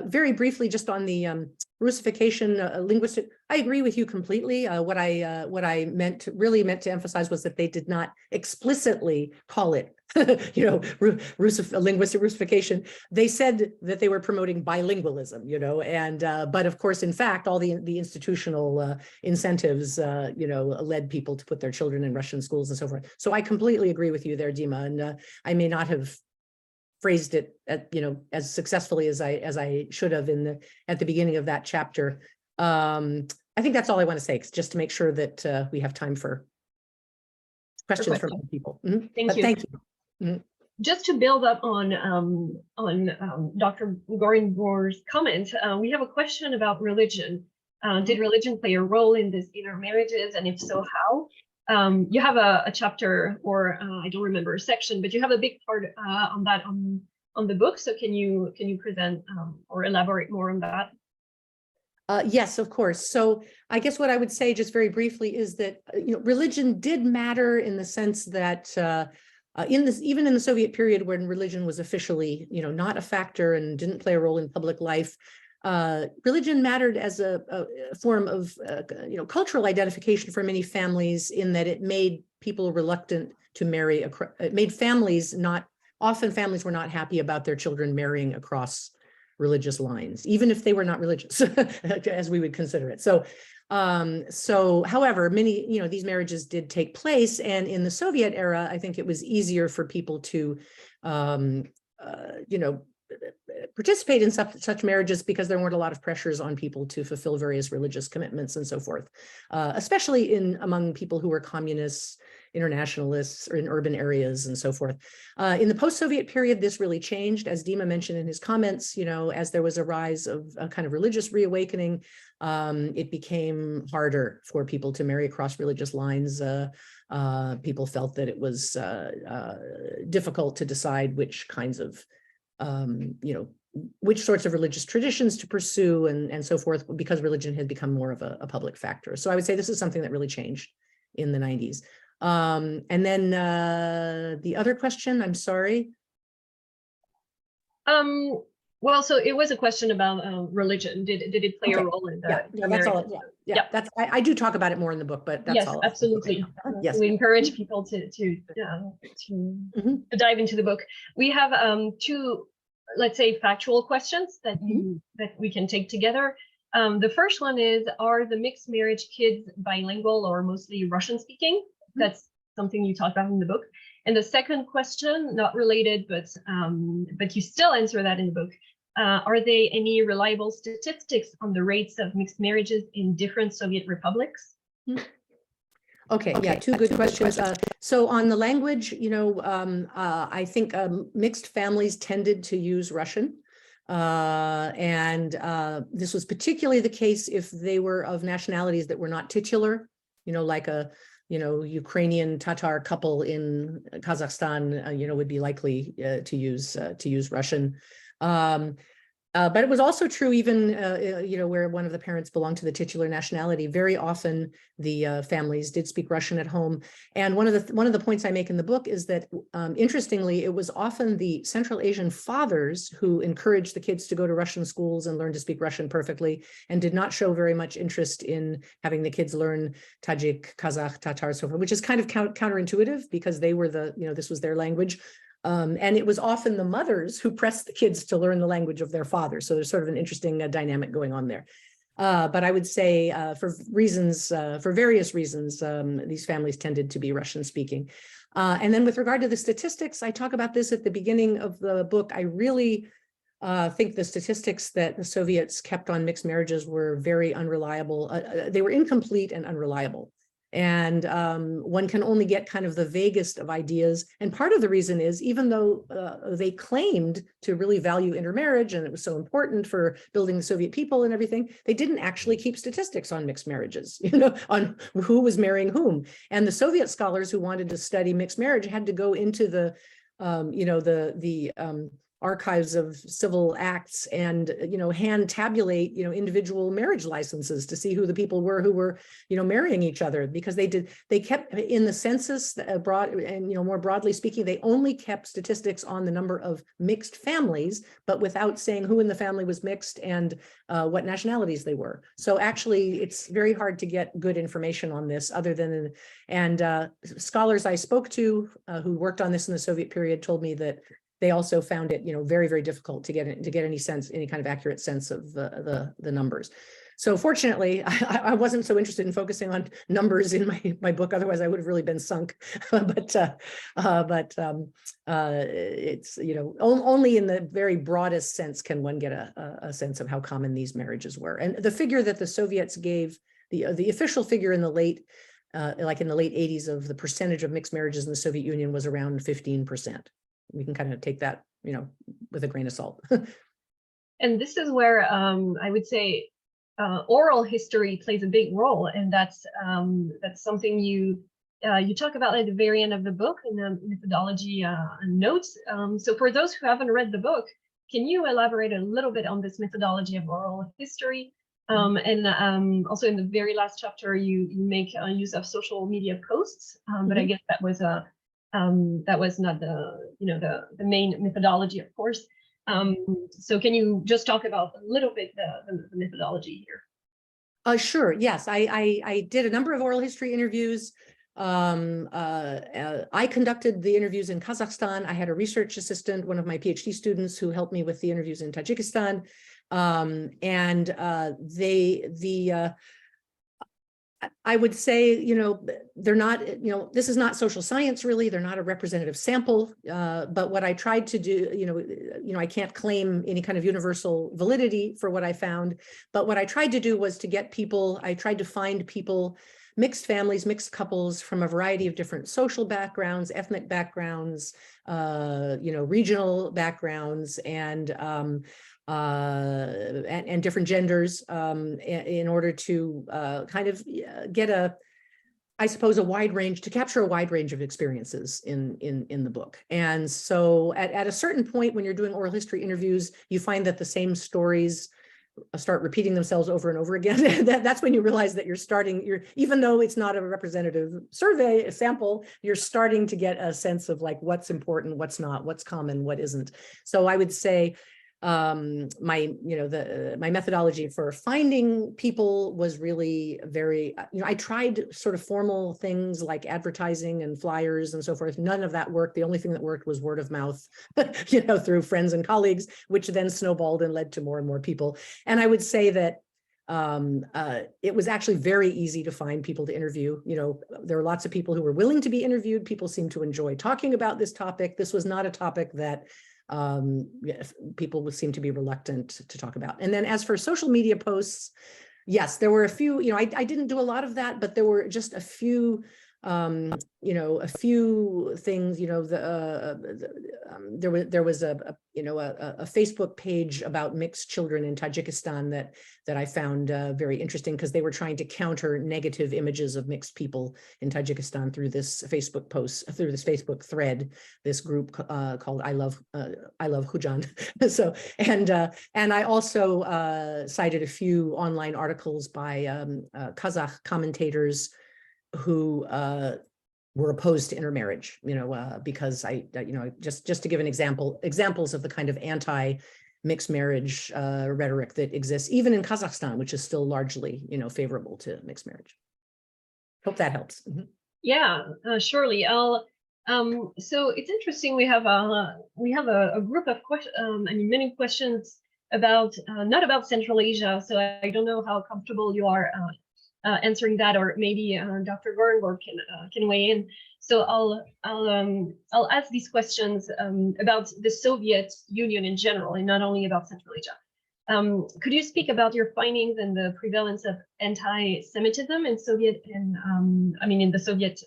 Very briefly, just on the Russification linguistic, I agree with you completely. What I meant to emphasize was that they did not explicitly call it, linguistic Russification. They said that they were promoting bilingualism, and but of course, in fact, all the institutional incentives, led people to put their children in Russian schools and so forth. So I completely agree with you there, Dima, and I may not have phrased it as successfully as I should have at the beginning of that chapter. I think that's all I want to say, just to make sure that we have time for questions from people. Mm-hmm. Thank you. Thank you. Mm-hmm. Just to build up on Dr. Gorenburg's comment, we have a question about religion. Did religion play a role in these intermarriages, and if so, how? You have a chapter, or I don't remember a section, but you have a big part on that on the book. So can you present or elaborate more on that? Yes, of course. So I guess what I would say just very briefly is that religion did matter in the sense that even in the Soviet period, when religion was officially not a factor and didn't play a role in public life, religion mattered as a form of cultural identification for many families, in that it made people reluctant to marry. It made families often families were not happy about their children marrying across religious lines, even if they were not religious, as we would consider it. So however, many these marriages did take place, and in the Soviet era, I think it was easier for people to participate in such marriages because there weren't a lot of pressures on people to fulfill various religious commitments and so forth, especially among people who were communists, internationalists, or in urban areas and so forth. In the post-Soviet period, this really changed, as Dima mentioned in his comments. As there was a rise of a kind of religious reawakening, it became harder for people to marry across religious lines. People felt that it was difficult to decide which kinds of which sorts of religious traditions to pursue and so forth, because religion had become more of a public factor. So I would say this is something that really changed in the 90s. And then the other question, I'm sorry. Well, so it was a question about religion. Did it play a role in that? Yeah, that's all. Yeah. That's I do talk about it more in the book, but that's yes, all. Absolutely. Yes. We encourage people to dive into the book. We have two, let's say, factual questions that we can take together. The first one is, are the mixed marriage kids bilingual or mostly Russian speaking? That's something you talk about in the book. And the second question, not related, but you still answer that in the book. Are there any reliable statistics on the rates of mixed marriages in different Soviet republics? Okay, yeah, two good questions. So on the language, I think mixed families tended to use Russian. And this was particularly the case if they were of nationalities that were not titular, like a Ukrainian Tatar couple in Kazakhstan, would be likely to use Russian. But it was also true even, where one of the parents belonged to the titular nationality. Very often the families did speak Russian at home. And one of the points I make in the book is that, interestingly, it was often the Central Asian fathers who encouraged the kids to go to Russian schools and learn to speak Russian perfectly, and did not show very much interest in having the kids learn Tajik, Kazakh, Tatar, so forth, which is kind of counterintuitive, because they were this was their language. And it was often the mothers who pressed the kids to learn the language of their fathers. So there's sort of an interesting dynamic going on there. But I would say for various reasons, these families tended to be Russian speaking. And then with regard to the statistics, I talk about this at the beginning of the book. I really think the statistics that the Soviets kept on mixed marriages were very unreliable. They were incomplete and unreliable. And one can only get kind of the vaguest of ideas. And part of the reason is, even though they claimed to really value intermarriage and it was so important for building the Soviet people and everything, they didn't actually keep statistics on mixed marriages, on who was marrying whom. And the Soviet scholars who wanted to study mixed marriage had to go into the archives of civil acts and, hand tabulate, individual marriage licenses to see who the people were who were, marrying each other, because they kept in the census broad and, more broadly speaking, they only kept statistics on the number of mixed families, but without saying who in the family was mixed and what nationalities they were. So actually, it's very hard to get good information on this other than, scholars I spoke to who worked on this in the Soviet period told me that they also found it, very, very difficult to get any kind of accurate sense of the numbers. So fortunately, I wasn't so interested in focusing on numbers in my book. Otherwise, I would have really been sunk. But it's only in the very broadest sense can one get a sense of how common these marriages were. And the figure that the Soviets gave, the official figure in the late, like in the late 80s, of the percentage of mixed marriages in the Soviet Union was around 15%. We can kind of take that, with a grain of salt. And this is where I would say oral history plays a big role, and that's something you talk about at the very end of the book in the methodology notes. So for those who haven't read the book, can you elaborate a little bit on this methodology of oral history? And also in the very last chapter, you make use of social media posts, but I guess that was not the main methodology, of course. So can you just talk about a little bit the methodology here? Sure. Yes, I did a number of oral history interviews. I conducted the interviews in Kazakhstan. I had a research assistant, one of my PhD students, who helped me with the interviews in Tajikistan. I would say, they're not, this is not social science, really. They're not a representative sample. But what I tried to do, I can't claim any kind of universal validity for what I found. But what I tried to do was to get people, I tried to find people, mixed families, mixed couples from a variety of different social backgrounds, ethnic backgrounds, regional backgrounds, and different genders, in order to kind of get a wide range, to capture a wide range of experiences in the book. And so at a certain point, when you're doing oral history interviews, you find that the same stories start repeating themselves over and over again. That's when you realize that even though it's not a representative survey, a sample, you're starting to get a sense of like what's important, what's not, what's common, what isn't. So I would say my methodology for finding people was really very, I tried sort of formal things like advertising and flyers and so forth. None of that worked. The only thing that worked was word of mouth, through friends and colleagues, which then snowballed and led to more and more people. And I would say that it was actually very easy to find people to interview. There were lots of people who were willing to be interviewed. People seemed to enjoy talking about this topic. This was not a topic that people would seem to be reluctant to talk about. And then as for social media posts, yes, there were a few, I didn't do a lot of that, but there were just a few, a few things, there was a Facebook page about mixed children in Tajikistan that I found very interesting, because they were trying to counter negative images of mixed people in Tajikistan through this Facebook thread, this group called I Love Hujan. So, and I also cited a few online articles by Kazakh commentators who were opposed to intermarriage, because just to give an examples of the kind of anti-mixed marriage rhetoric that exists, even in Kazakhstan, which is still largely, favorable to mixed marriage. Hope that helps. Yeah, surely. So it's interesting. We have a group of questions. Many questions about not about Central Asia. So I don't know how comfortable you are answering that, or maybe Dr. Gorenburg can weigh in. So I'll ask these questions about the Soviet Union in general, and not only about Central Asia. Could you speak about your findings and the prevalence of anti-Semitism in Soviet and in the Soviet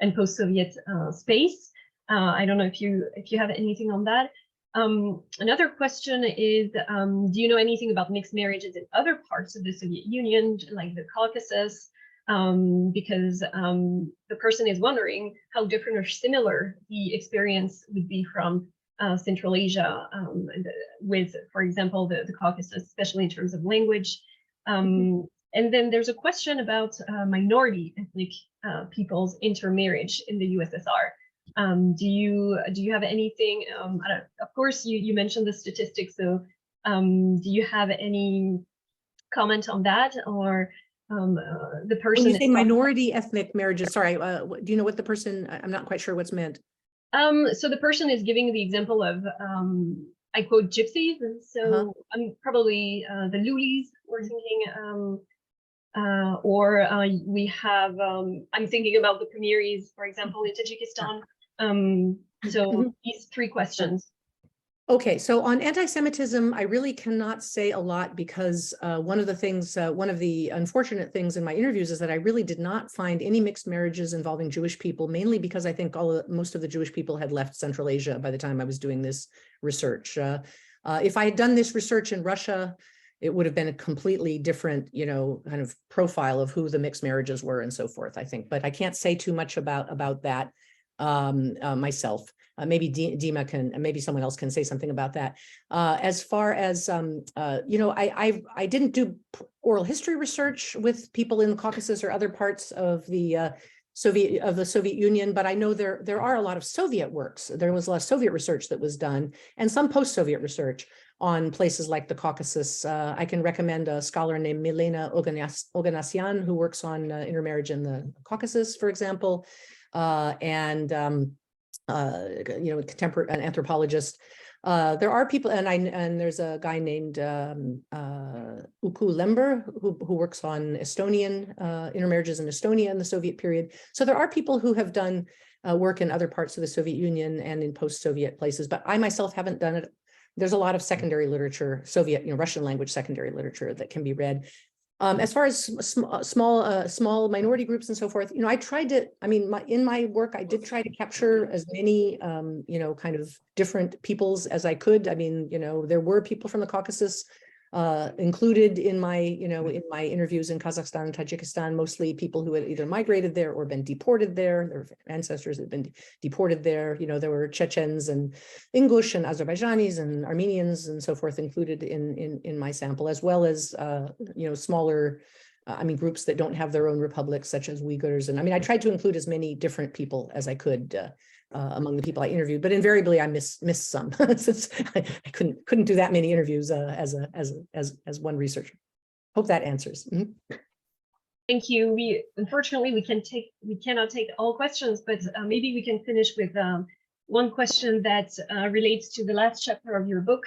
and post-Soviet space? I don't know if you have anything on that. Another question is, do you know anything about mixed marriages in other parts of the Soviet Union, like the Caucasus? Because the person is wondering how different or similar the experience would be from Central Asia with, for example, the Caucasus, especially in terms of language. And then there's a question about minority ethnic people's intermarriage in the USSR. Do you have anything? Of course, you mentioned the statistics. So, do you have any comment on that, or the person? When you say minority ethnic marriages, sorry, do you know what the person? I'm not quite sure what's meant. So the person is giving the example of I quote gypsies, and so I'm probably the Lulis we're thinking. Or we have, I'm thinking about the Pamiris, for example, in Tajikistan. So these three questions. Okay, so on anti-Semitism, I really cannot say a lot because one of the unfortunate things in my interviews is that I really did not find any mixed marriages involving Jewish people, mainly because I think most of the Jewish people had left Central Asia by the time I was doing this research. If I had done this research in Russia, it would have been a completely different, kind of profile of who the mixed marriages were and so forth, I think. But I can't say too much about that myself. Maybe Dima can, and maybe someone else can say something about that. As far as, I didn't do oral history research with people in the Caucasus or other parts of the Soviet Union, but I know there are a lot of Soviet works. There was a lot of Soviet research that was done, and some post-Soviet research on places like the Caucasus. I can recommend a scholar named Milena Oganessian, who works on intermarriage in the Caucasus, for example, contemporary, an anthropologist. There are people, and there's a guy named Uku Lember who works on Estonian intermarriages in Estonia in the Soviet period. So there are people who have done work in other parts of the Soviet Union and in post-Soviet places, but I myself haven't done it. There's a lot of secondary literature, Soviet, Russian language secondary literature that can be read. As far as small minority groups and so forth, I tried to, in my work, I did try to capture as many, kind of different peoples as I could. There were people from the Caucasus included in my, in my interviews in Kazakhstan and Tajikistan, mostly people who had either migrated there or been deported there. Their ancestors had been deported there. There were Chechens and Ingush and Azerbaijanis and Armenians and so forth included in my sample, as well as, smaller, groups that don't have their own republics, such as Uyghurs. And I tried to include as many different people as I could among the people I interviewed, but invariably I missed some since I couldn't do that many interviews as one researcher. Hope that answers. Thank you. Unfortunately we cannot take all questions, but maybe we can finish with one question that relates to the last chapter of your book.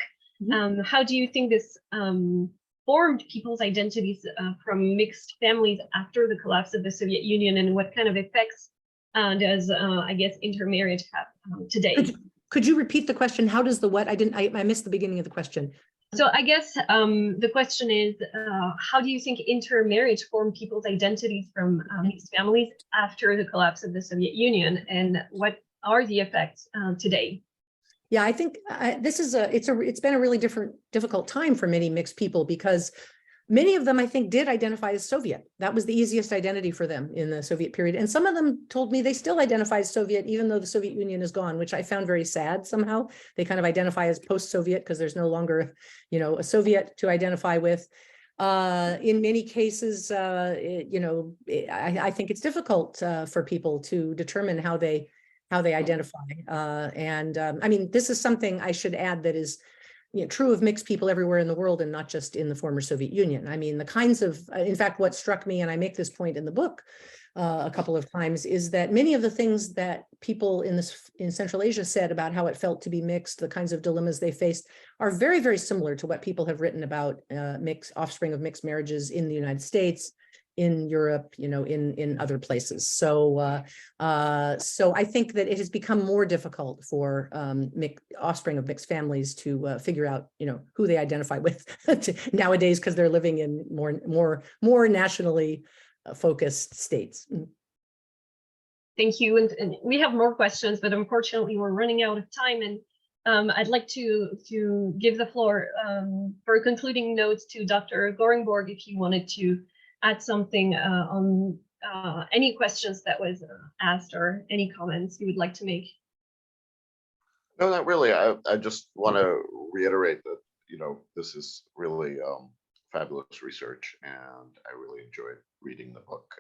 How do you think this formed people's identities from mixed families after the collapse of the Soviet Union, and what kind of effects does intermarriage have today? Could you repeat the question? How does the what? I missed the beginning of the question. So I guess the question is, how do you think intermarriage formed people's identities from mixed families after the collapse of the Soviet Union, and what are the effects today? Yeah, I think it's been a really difficult time for many mixed people, because many of them, I think, did identify as Soviet. That was the easiest identity for them in the Soviet period. And some of them told me they still identify as Soviet, even though the Soviet Union is gone, which I found very sad somehow. They kind of identify as post-Soviet because there's no longer, a Soviet to identify with. In many cases, I think it's difficult for people to determine how they identify. This is something I should add that is true of mixed people everywhere in the world, and not just in the former Soviet Union. The kinds of, in fact, what struck me, and I make this point in the book, a couple of times, is that many of the things that people in Central Asia said about how it felt to be mixed, the kinds of dilemmas they faced, are very, very similar to what people have written about offspring of mixed marriages in the United States, in Europe, in other places. So I think that it has become more difficult for offspring of mixed families to figure out, who they identify with nowadays, because they're living in more nationally focused states. Thank you. And we have more questions, but unfortunately we're running out of time. And I'd like to give the floor for concluding notes to Dr. Gorenburg, if you wanted to add something on any questions that was asked or any comments you would like to make. No, not really. I just want to reiterate that, this is really fabulous research, and I really enjoyed reading the book.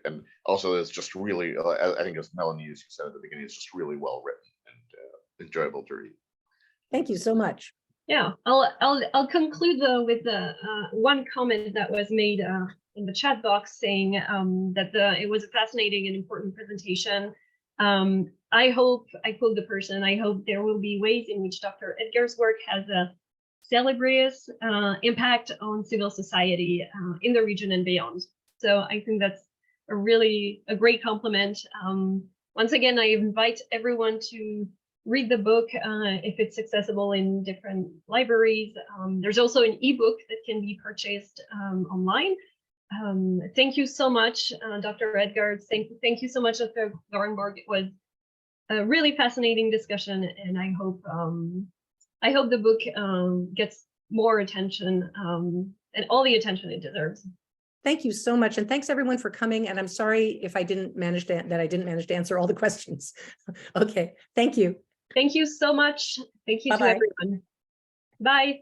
And also it's just really, I think, as Mélanie, as you said at the beginning, it's just really well written and enjoyable to read. Thank you so much. Yeah, I'll conclude though with the one comment that was made in the chat box, saying that it was a fascinating and important presentation. I hope, I quote the person, I hope there will be ways in which Dr. Edgar's work has a salubrious impact on civil society in the region and beyond. So I think that's a great compliment. Once again, I invite everyone to read the book if it's accessible in different libraries. There's also an ebook that can be purchased online. Thank you so much, Dr. Edgar. Thank you so much, Dr. Gorenburg. It was a really fascinating discussion, and I hope the book gets more attention and all the attention it deserves. Thank you so much, and thanks everyone for coming. And I'm sorry if I didn't manage to answer all the questions. Okay, thank you. Thank you so much. Thank you to everyone. Bye.